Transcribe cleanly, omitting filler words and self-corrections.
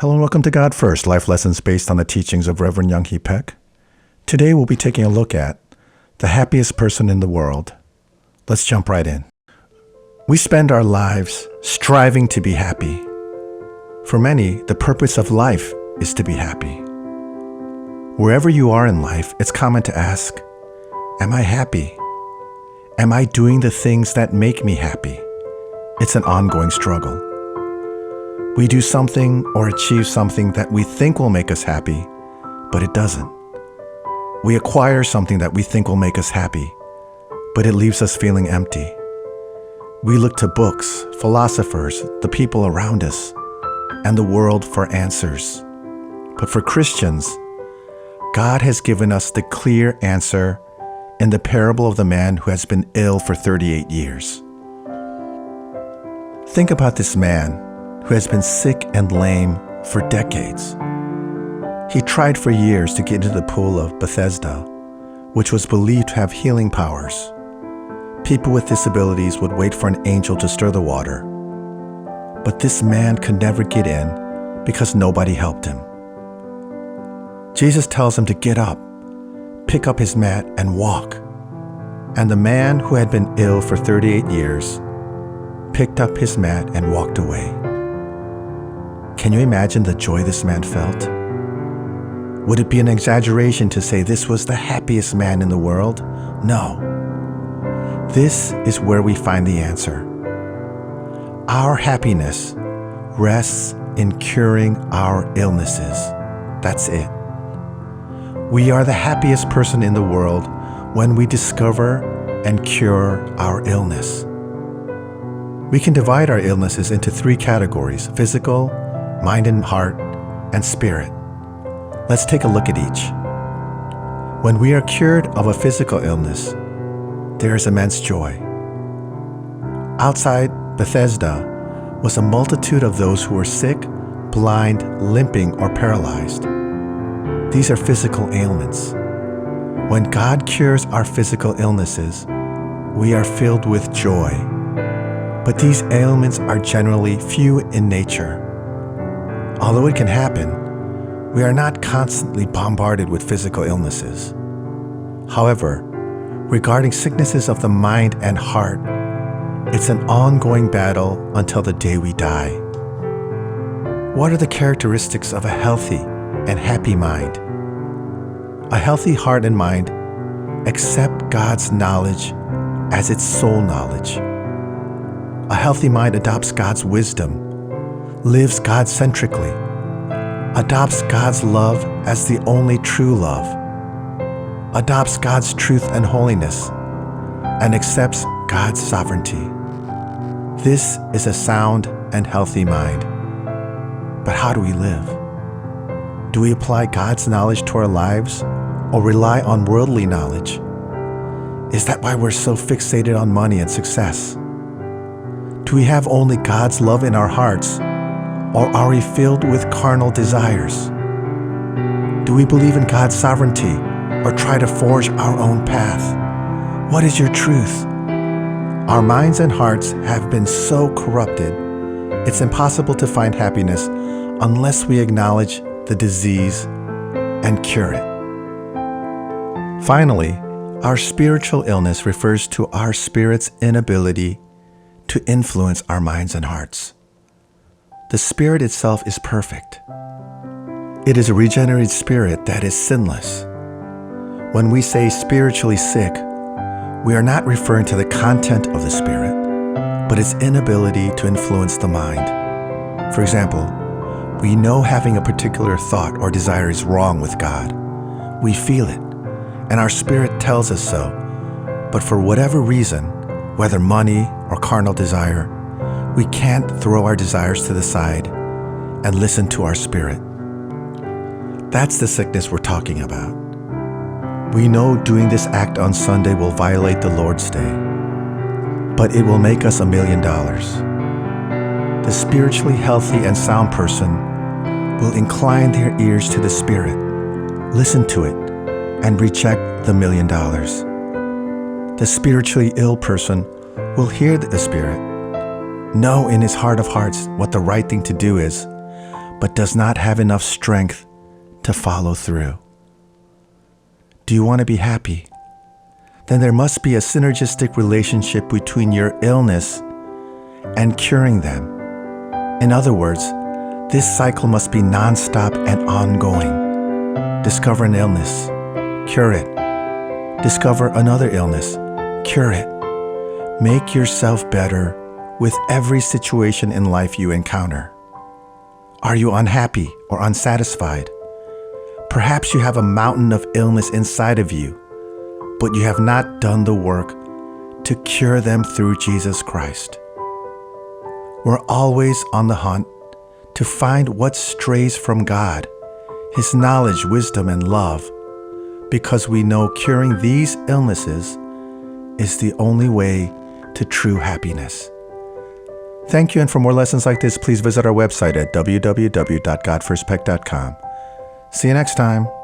Hello and welcome to God First, life lessons based on the teachings of Reverend Young Hee Peck. Today we'll be taking a look at the happiest person in the world. Let's jump right in. We spend our lives striving to be happy. For many, the purpose of life is to be happy. Wherever you are in life, it's common to ask, am I happy? Am I doing the things that make me happy? It's an ongoing struggle. We do something or achieve something that we think will make us happy, but it doesn't. We acquire something that we think will make us happy, but it leaves us feeling empty. We look to books, philosophers, the people around us, and the world for answers. But for Christians, God has given us the clear answer in the parable of the man who has been ill for 38 years. Think about this man who has been sick and lame for decades. He tried for years to get into the pool of Bethesda, which was believed to have healing powers. People with disabilities would wait for an angel to stir the water. But this man could never get in because nobody helped him. Jesus tells him to get up, pick up his mat, and walk. And the man who had been ill for 38 years picked up his mat and walked away. Can you imagine the joy this man felt? Would it be an exaggeration to say this was the happiest man in the world? No. This is where we find the answer. Our happiness rests in curing our illnesses. That's it. We are the happiest person in the world when we discover and cure our illness. We can divide our illnesses into 3 categories: physical, mind and heart, and spirit. Let's take a look at each. When we are cured of a physical illness, there is immense joy. Outside Bethesda was a multitude of those who were sick, blind, limping, or paralyzed. These are physical ailments. When God cures our physical illnesses, we are filled with joy. But these ailments are generally few in nature. Although it can happen, we are not constantly bombarded with physical illnesses. However, regarding sicknesses of the mind and heart, it's an ongoing battle until the day we die. What are the characteristics of a healthy and happy mind? A healthy heart and mind accept God's knowledge as its sole knowledge. A healthy mind adopts God's wisdom, lives God-centrically, adopts God's love as the only true love, adopts God's truth and holiness, and accepts God's sovereignty. This is a sound and healthy mind. But how do we live? Do we apply God's knowledge to our lives or rely on worldly knowledge? Is that why we're so fixated on money and success? Do we have only God's love in our hearts, or are we filled with carnal desires? Do we believe in God's sovereignty or try to forge our own path? What is your truth? Our minds and hearts have been so corrupted, it's impossible to find happiness unless we acknowledge the disease and cure it. Finally, our spiritual illness refers to our spirit's inability to influence our minds and hearts. The spirit itself is perfect. It is a regenerated spirit that is sinless. When we say spiritually sick, we are not referring to the content of the spirit, but its inability to influence the mind. For example, we know having a particular thought or desire is wrong with God. We feel it, and our spirit tells us so. But for whatever reason, whether money or carnal desire, we can't throw our desires to the side and listen to our spirit. That's the sickness we're talking about. We know doing this act on Sunday will violate the Lord's Day, but it will make us $1 million. The spiritually healthy and sound person will incline their ears to the Spirit, listen to it, and reject the $1 million. The spiritually ill person will hear the Spirit, know in his heart of hearts what the right thing to do is, but does not have enough strength to follow through. Do you want to be happy? Then there must be a synergistic relationship between your illness and curing them. In other words, this cycle must be nonstop and ongoing. Discover an illness, cure it. Discover another illness, cure it. Make yourself better with every situation in life you encounter. Are you unhappy or unsatisfied? Perhaps you have a mountain of illness inside of you, but you have not done the work to cure them through Jesus Christ. We're always on the hunt to find what strays from God, His knowledge, wisdom, and love, because we know curing these illnesses is the only way to true happiness. Thank you, and for more lessons like this, please visit our website at www.godfirstpec.com. See you next time.